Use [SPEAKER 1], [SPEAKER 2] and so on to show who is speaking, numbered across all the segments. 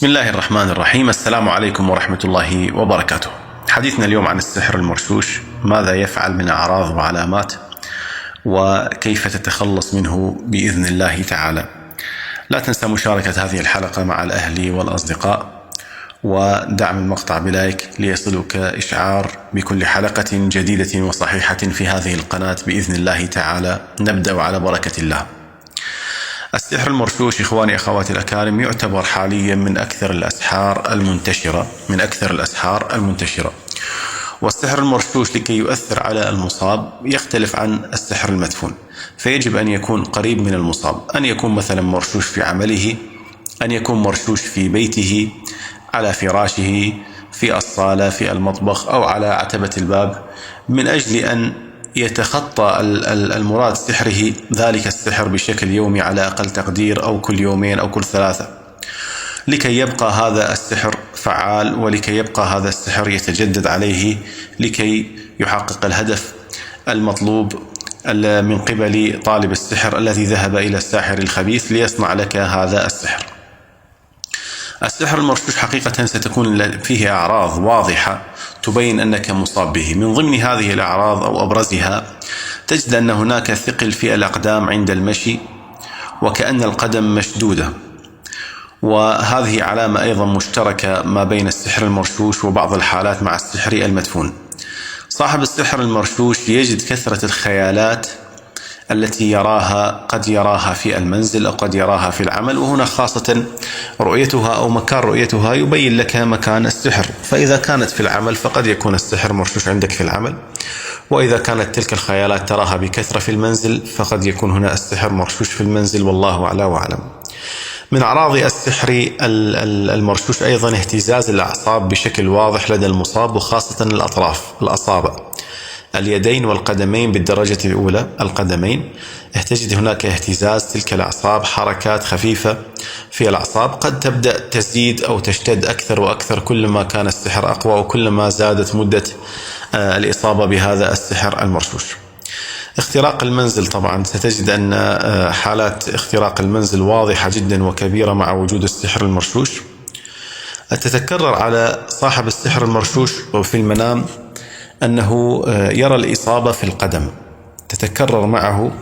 [SPEAKER 1] بسم الله الرحمن الرحيم. السلام عليكم ورحمة الله وبركاته. حديثنا اليوم عن السحر المرشوش، ماذا يفعل من أعراض وعلامات، وكيف تتخلص منه بإذن الله تعالى. لا تنسى مشاركة هذه الحلقة مع الأهل والأصدقاء، ودعم المقطع بلايك ليصلك إشعار بكل حلقة جديدة وصحيحة في هذه القناة بإذن الله تعالى. نبدأ على بركة الله. السحر المرشوش إخواني أخواتي الأكارم يعتبر حاليا من أكثر الأسحار المنتشرة. والسحر المرشوش لكي يؤثر على المصاب يختلف عن السحر المدفون، فيجب أن يكون قريب من المصاب، أن يكون مثلا مرشوش في عمله، أن يكون مرشوش في بيته، على فراشه، في الصالة، في المطبخ، أو على عتبة الباب، من أجل أن يتخطى المراد سحره ذلك السحر بشكل يومي على أقل تقدير، أو كل يومين أو كل ثلاثة، لكي يبقى هذا السحر فعال، ولكي يبقى هذا السحر يتجدد عليه، لكي يحقق الهدف المطلوب من قبل طالب السحر الذي ذهب إلى الساحر الخبيث ليصنع لك هذا السحر. السحر المرشوش حقيقة ستكون فيه أعراض واضحة تبين أنك مصاب به. من ضمن هذه الأعراض أو أبرزها تجد أن هناك ثقل في الأقدام عند المشي، وكأن القدم مشدودة، وهذه علامة أيضا مشتركة ما بين السحر المرشوش وبعض الحالات مع السحر المدفون. صاحب السحر المرشوش يجد كثرة الخيالات التي قد يراها في المنزل أو قد يراها في العمل، وهنا خاصة رؤيتها أو مكان رؤيتها يبين لك مكان السحر. فإذا كانت في العمل فقد يكون السحر مرشوش عندك في العمل، وإذا كانت تلك الخيالات تراها بكثرة في المنزل فقد يكون هنا السحر مرشوش في المنزل، والله أعلى وأعلم. من أعراض السحر المرشوش أيضا اهتزاز الأعصاب بشكل واضح لدى المصاب، وخاصة الأطراف، الأصابع، اليدين والقدمين بالدرجة الأولى. القدمين تجد هناك اهتزاز تلك الأعصاب، حركات خفيفة في الأعصاب قد تبدأ تزيد أو تشتد أكثر وأكثر كلما كان السحر أقوى، وكلما زادت مدة الإصابة بهذا السحر المرشوش. اختراق المنزل، طبعا ستجد أن حالات اختراق المنزل واضحة جدا وكبيرة مع وجود السحر المرشوش. تتكرر على صاحب السحر المرشوش في المنام أنه يرى الإصابة في القدم، تتكرر معه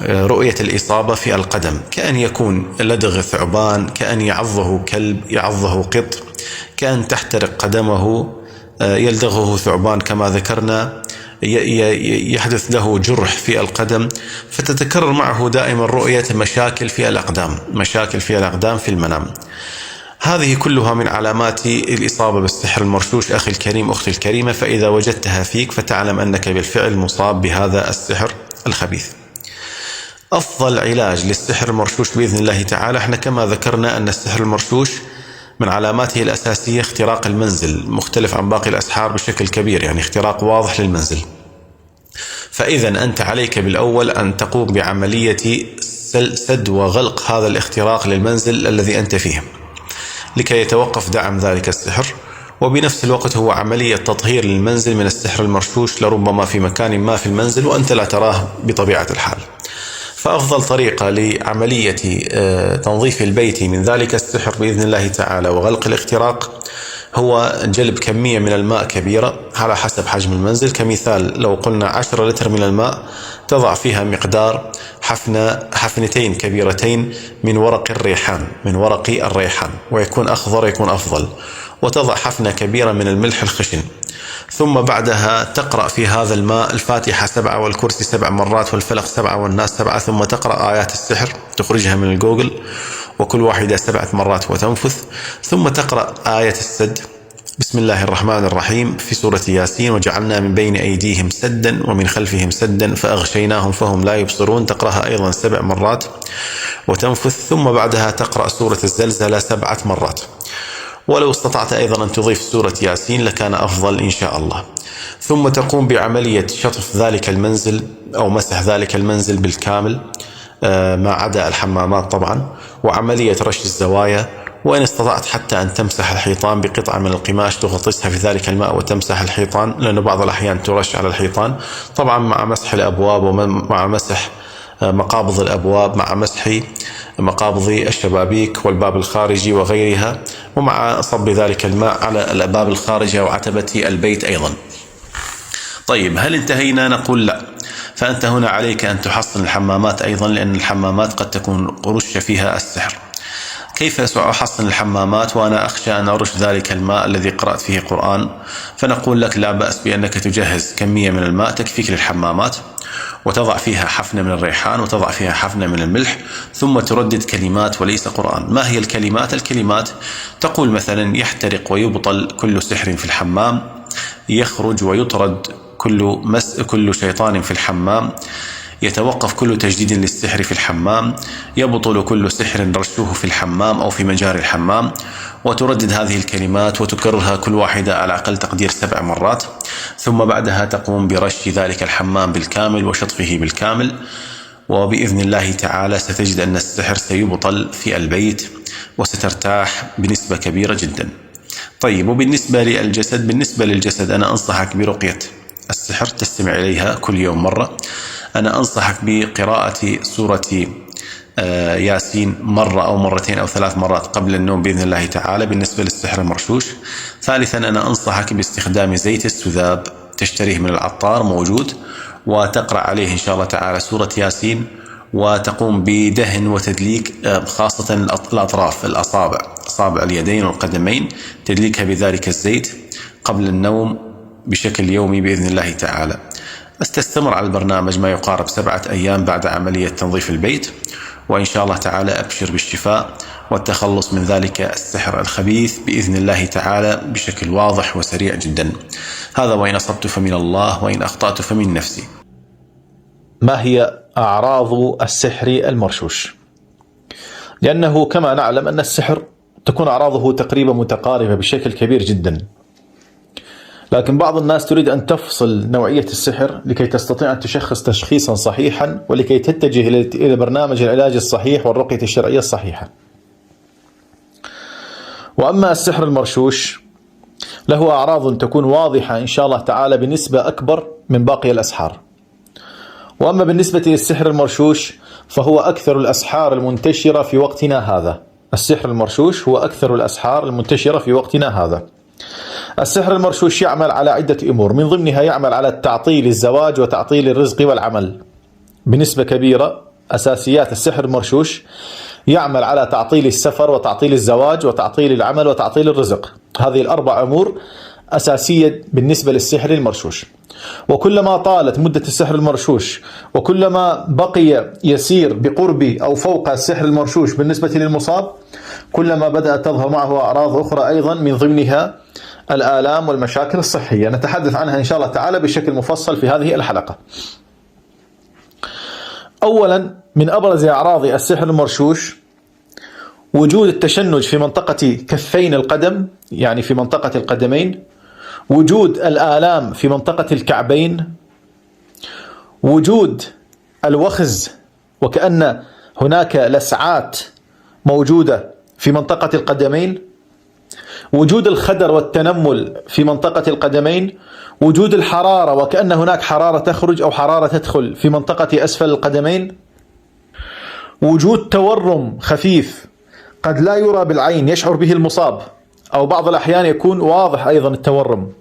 [SPEAKER 1] رؤية الإصابة في القدم، كأن يكون لدغ ثعبان، كأن يعضه كلب، يعضه قط، كأن تحترق قدمه، يلدغه ثعبان كما ذكرنا، يحدث له جرح في القدم. فتتكرر معه دائما رؤية مشاكل في الأقدام في المنام. هذه كلها من علامات الإصابة بالسحر المرشوش أخي الكريم، أختي الكريمة. فإذا وجدتها فيك فتعلم أنك بالفعل مصاب بهذا السحر الخبيث. أفضل علاج للسحر المرشوش بإذن الله تعالى، احنا كما ذكرنا أن السحر المرشوش من علاماته الأساسية اختراق المنزل، مختلف عن باقي الأسحار بشكل كبير، يعني اختراق واضح للمنزل. فإذا أنت عليك بالأول أن تقوم بعملية سد وغلق هذا الاختراق للمنزل الذي أنت فيه، لكي يتوقف دعم ذلك السحر. وبنفس الوقت هو عملية تطهير للمنزل من السحر المرشوش، لربما في مكان ما في المنزل وأنت لا تراه بطبيعة الحال. فأفضل طريقة لعملية تنظيف البيت من ذلك السحر بإذن الله تعالى وغلق الاختراق هو جلب كمية من الماء كبيرة على حسب حجم المنزل. كمثال لو قلنا 10 لتر من الماء، تضع فيها مقدار حفنتين كبيرتين من ورق الريحان، ويكون أخضر يكون أفضل، وتضع حفنة كبيرة من الملح الخشن. ثم بعدها تقرأ في هذا الماء الفاتحة 7 والكرسي 7 مرات والفلق 7 والناس 7، ثم تقرأ آيات السحر تخرجها من الجوجل وكل واحدة 7 مرات وتنفث. ثم تقرأ آية السد، بسم الله الرحمن الرحيم، في سورة ياسين، وجعلنا من بين أيديهم سدا ومن خلفهم سدا فأغشيناهم فهم لا يبصرون، تقرأها أيضا 7 مرات وتنفث. ثم بعدها تقرأ سورة الزلزلة 7 مرات، ولو استطعت أيضا أن تضيف سورة ياسين لكان أفضل إن شاء الله. ثم تقوم بعملية شطف ذلك المنزل أو مسح ذلك المنزل بالكامل ما عدا الحمامات طبعا، وعملية رش الزوايا، وإن استطعت حتى أن تمسح الحيطان بقطعة من القماش تغطسها في ذلك الماء وتمسح الحيطان، لأنه بعض الأحيان ترش على الحيطان، طبعا مع مسح الأبواب ومع مسح مقابض الأبواب مع مسح مقابض الشبابيك والباب الخارجي وغيرها، ومع صب ذلك الماء على الأبواب الخارجية وعتبة البيت أيضا. طيب، هل انتهينا؟ نقول لا. فأنت هنا عليك أن تحصن الحمامات أيضا، لأن الحمامات قد تكون رش فيها السحر. كيف سأحصن الحمامات وأنا أخشى أن أرش ذلك الماء الذي قرأت فيه قرآن؟ فنقول لك لا بأس بأنك تجهز كمية من الماء تكفيك للحمامات، وتضع فيها حفنة من الريحان وتضع فيها حفنة من الملح، ثم تردد كلمات وليس قرآن. ما هي الكلمات؟ الكلمات تقول مثلا: يحترق ويبطل كل سحر في الحمام، يخرج ويطرد كل شيطان في الحمام، يتوقف كل تجديد للسحر في الحمام، يبطل كل سحر رشوه في الحمام أو في مجاري الحمام. وتردد هذه الكلمات وتكررها كل واحدة على أقل تقدير 7 مرات، ثم بعدها تقوم برش ذلك الحمام بالكامل وشطفه بالكامل، وبإذن الله تعالى ستجد أن السحر سيبطل في البيت وسترتاح بنسبة كبيرة جدا. طيب، وبالنسبة للجسد، بالنسبة للجسد أنا أنصحك برقية السحر، تستمع إليها كل يوم مرة. أنا أنصحك بقراءة سورة ياسين مرة أو مرتين أو 3 مرات قبل النوم بإذن الله تعالى بالنسبة للسحر المرشوش. ثالثا، أنا أنصحك باستخدام زيت السذاب، تشتريه من العطار موجود، وتقرأ عليه إن شاء الله تعالى سورة ياسين، وتقوم بدهن وتدليك خاصة الأطراف، أصابع اليدين والقدمين، تدليكها بذلك الزيت قبل النوم بشكل يومي بإذن الله تعالى. استمر على البرنامج ما يقارب 7 أيام بعد عملية تنظيف البيت، وإن شاء الله تعالى أبشر بالشفاء والتخلص من ذلك السحر الخبيث بإذن الله تعالى بشكل واضح وسريع جدا. هذا وإن أصبت فمن الله وإن أخطأت فمن نفسي.
[SPEAKER 2] ما هي أعراض السحر المرشوش؟ لأنه كما نعلم أن السحر تكون أعراضه تقريبا متقاربة بشكل كبير جدا، لكن بعض الناس تريد أن تفصل نوعية السحر لكي تستطيع أن تشخص تشخيصا صحيحا، ولكي تتجه إلى برنامج العلاج الصحيح والرقية الشرعية الصحيحة. وأما السحر المرشوش له أعراض تكون واضحة إن شاء الله تعالى بنسبة أكبر من باقي الأسحار. وأما بالنسبة للسحر المرشوش فهو أكثر الأسحار المنتشرة في وقتنا هذا. السحر المرشوش هو أكثر الأسحار المنتشرة في وقتنا هذا. السحر المرشوش يعمل على عدة أمور، من ضمنها يعمل على تعطيل الزواج وتعطيل الرزق والعمل بنسبة كبيرة. أساسيات السحر المرشوش يعمل على تعطيل السفر وتعطيل الزواج وتعطيل العمل وتعطيل الرزق. هذه ال4 أمور أساسية بالنسبة للسحر المرشوش. وكلما طالت مدة السحر المرشوش وكلما بقي يسير بقرب أو فوق السحر المرشوش بالنسبة للمصاب، كلما بدأت تظهر معه أعراض أخرى أيضا، من ضمنها الآلام والمشاكل الصحية، نتحدث عنها إن شاء الله تعالى بشكل مفصل في هذه الحلقة. أولا، من أبرز أعراض السحر المرشوش وجود التشنج في منطقة كفين القدم، يعني في منطقة القدمين، وجود الآلام في منطقة الكعبين، وجود الوخز وكأن هناك لسعات موجودة في منطقة القدمين، وجود الخدر والتنمل في منطقة القدمين، وجود الحرارة وكأن هناك حرارة تخرج أو حرارة تدخل في منطقة أسفل القدمين، وجود تورم خفيف قد لا يرى بالعين يشعر به المصاب، أو بعض الأحيان يكون واضح أيضا التورم.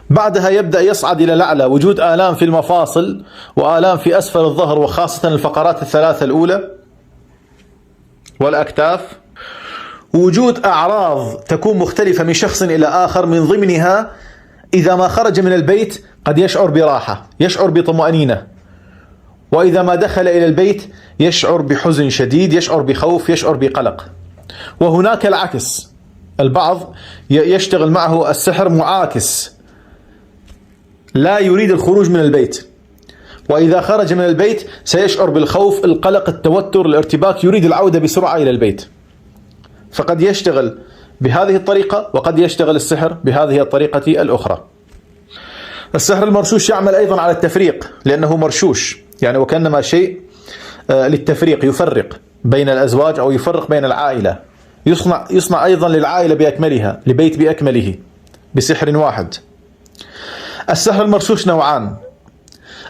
[SPEAKER 2] بعدها يبدأ يصعد إلى الأعلى، وجود آلام في المفاصل وآلام في أسفل الظهر وخاصة الفقرات الثلاثة الأولى والأكتاف، وجود أعراض تكون مختلفة من شخص إلى آخر، من ضمنها إذا ما خرج من البيت قد يشعر براحة، يشعر بطمأنينة، وإذا ما دخل إلى البيت يشعر بحزن شديد، يشعر بخوف، يشعر بقلق. وهناك العكس، البعض يشتغل معه السحر معاكس، لا يريد الخروج من البيت، وإذا خرج من البيت سيشعر بالخوف، القلق، التوتر، الارتباك، يريد العودة بسرعة إلى البيت. فقد يشتغل بهذه الطريقة وقد يشتغل السحر بهذه الطريقة الأخرى. السحر المرشوش يعمل أيضا على التفريق، لأنه مرشوش، يعني وكأنما شيء للتفريق، يفرق بين الأزواج أو يفرق بين العائلة، يصنع أيضا للعائلة بأكملها، لبيت بأكمله بسحر واحد. السحر المرشوش نوعان.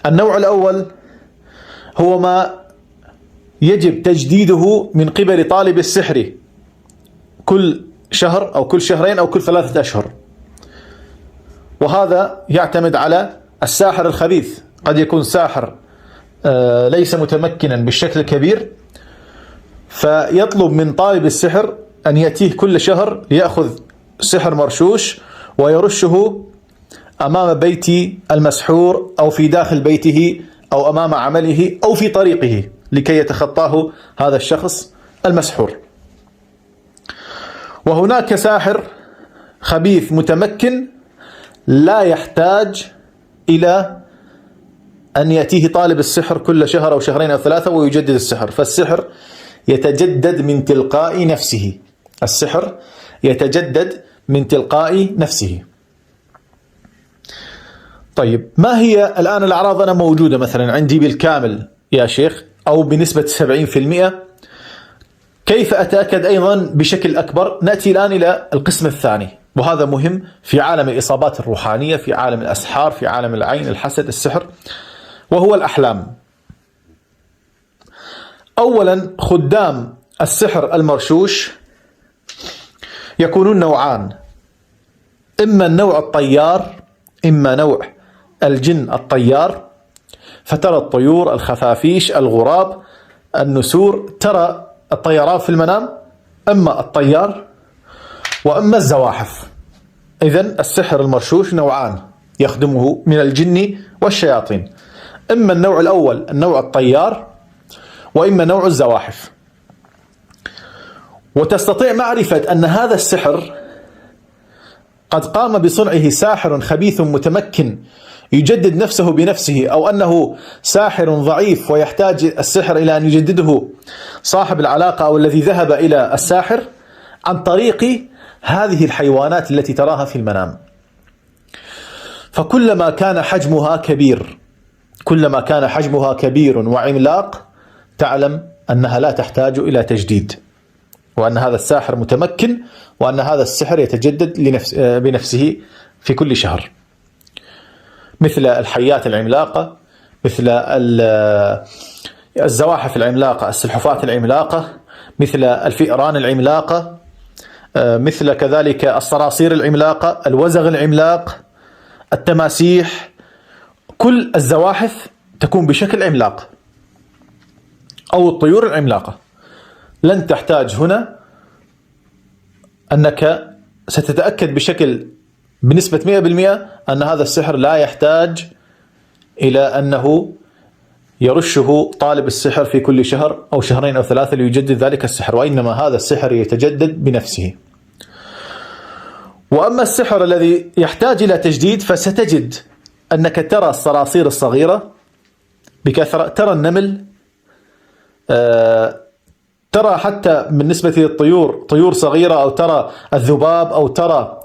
[SPEAKER 2] النوع الأول هو ما يجب تجديده من قبل طالب السحر كل شهر أو كل شهرين أو كل 3 أشهر، وهذا يعتمد على الساحر الخبيث. قد يكون ساحر ليس متمكنا بالشكل الكبير، فيطلب من طالب السحر أن يأتيه كل شهر ليأخذ سحر مرشوش ويرشه أمام بيت المسحور أو في داخل بيته أو أمام عمله أو في طريقه لكي يتخطاه هذا الشخص المسحور. وهناك ساحر خبيث متمكن لا يحتاج إلى أن يأتيه طالب السحر كل شهر أو شهرين أو 3 ويجدد السحر، فالسحر يتجدد من تلقاء نفسه. السحر يتجدد من تلقاء نفسه. طيب، ما هي الآن الأعراض أنا موجودة مثلا عندي بالكامل يا شيخ أو بنسبة 70%؟ كيف أتأكد أيضا بشكل أكبر؟ نأتي الآن إلى القسم الثاني، وهذا مهم في عالم الإصابات الروحانية، في عالم الأسحار، في عالم العين، الحسد، السحر، وهو الأحلام. أولا، خدام السحر المرشوش يكونون نوعان: إما النوع الطيار، إما نوع الجن الطيار، فترى الطيور، الخفافيش، الغراب، النسور، ترى الطيران في المنام، أما الطيار وأما الزواحف. إذن السحر المرشوش نوعان يخدمه من الجن والشياطين: إما النوع الأول النوع الطيار، وإما نوع الزواحف. وتستطيع معرفة أن هذا السحر قد قام بصنعه ساحر خبيث متمكن يجدد نفسه بنفسه، أو أنه ساحر ضعيف ويحتاج السحر إلى أن يجدده صاحب العلاقة أو الذي ذهب إلى الساحر، عن طريق هذه الحيوانات التي تراها في المنام. فكلما كان حجمها كبير، كلما كان حجمها كبير وعملاق، تعلم أنها لا تحتاج إلى تجديد، وأن هذا الساحر متمكن، وأن هذا السحر يتجدد بنفسه في كل شهر. مثل الحيات العملاقة، مثل الزواحف العملاقة، السلحفاة العملاقة، مثل الفئران العملاقة، مثل كذلك الصراصير العملاقة، الوزغ العملاق، التماسيح. كل الزواحف تكون بشكل عملاق، أو الطيور العملاقة. لن تحتاج هنا أنك ستتأكد بشكل بنسبة 100% أن هذا السحر لا يحتاج إلى أنه يرشه طالب السحر في كل شهر أو شهرين أو 3 ليجدد ذلك السحر، وإنما هذا السحر يتجدد بنفسه. وأما السحر الذي يحتاج إلى تجديد، فستجد أنك ترى الصراصير الصغيرة بكثرة، ترى النمل، ترى حتى بالنسبة للطيور طيور صغيرة، أو ترى الذباب، أو ترى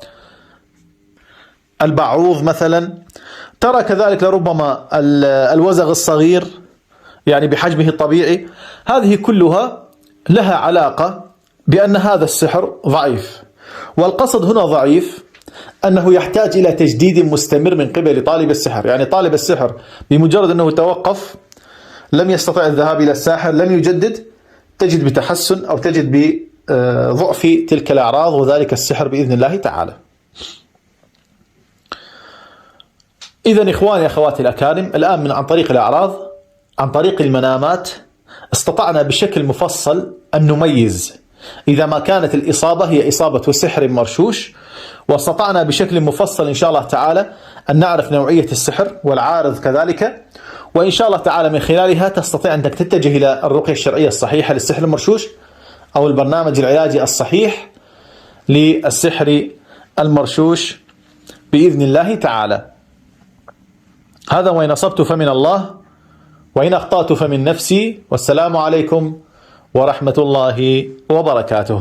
[SPEAKER 2] البعوض مثلا، ترى كذلك لربما الوزغ الصغير يعني بحجمه الطبيعي. هذه كلها لها علاقة بأن هذا السحر ضعيف، والقصد هنا ضعيف أنه يحتاج إلى تجديد مستمر من قبل طالب السحر. يعني طالب السحر بمجرد أنه توقف، لم يستطع الذهاب إلى الساحر، لم يجدد، تجد بتحسن أو تجد بضعف تلك الأعراض وذلك السحر بإذن الله تعالى. إذن إخواني أخواتي الأكارم، الآن عن طريق الأعراض، عن طريق المنامات، استطعنا بشكل مفصل أن نميز إذا ما كانت الإصابة هي إصابة سحر مرشوش، واستطعنا بشكل مفصل إن شاء الله تعالى أن نعرف نوعية السحر والعارض كذلك. وإن شاء الله تعالى من خلالها تستطيع أنك تتجه إلى الرقية الشرعية الصحيحة للسحر المرشوش، أو البرنامج العلاجي الصحيح للسحر المرشوش بإذن الله تعالى. هذا، وإن أصبت فمن الله، وإن أخطأت فمن نفسي، والسلام عليكم ورحمة الله وبركاته.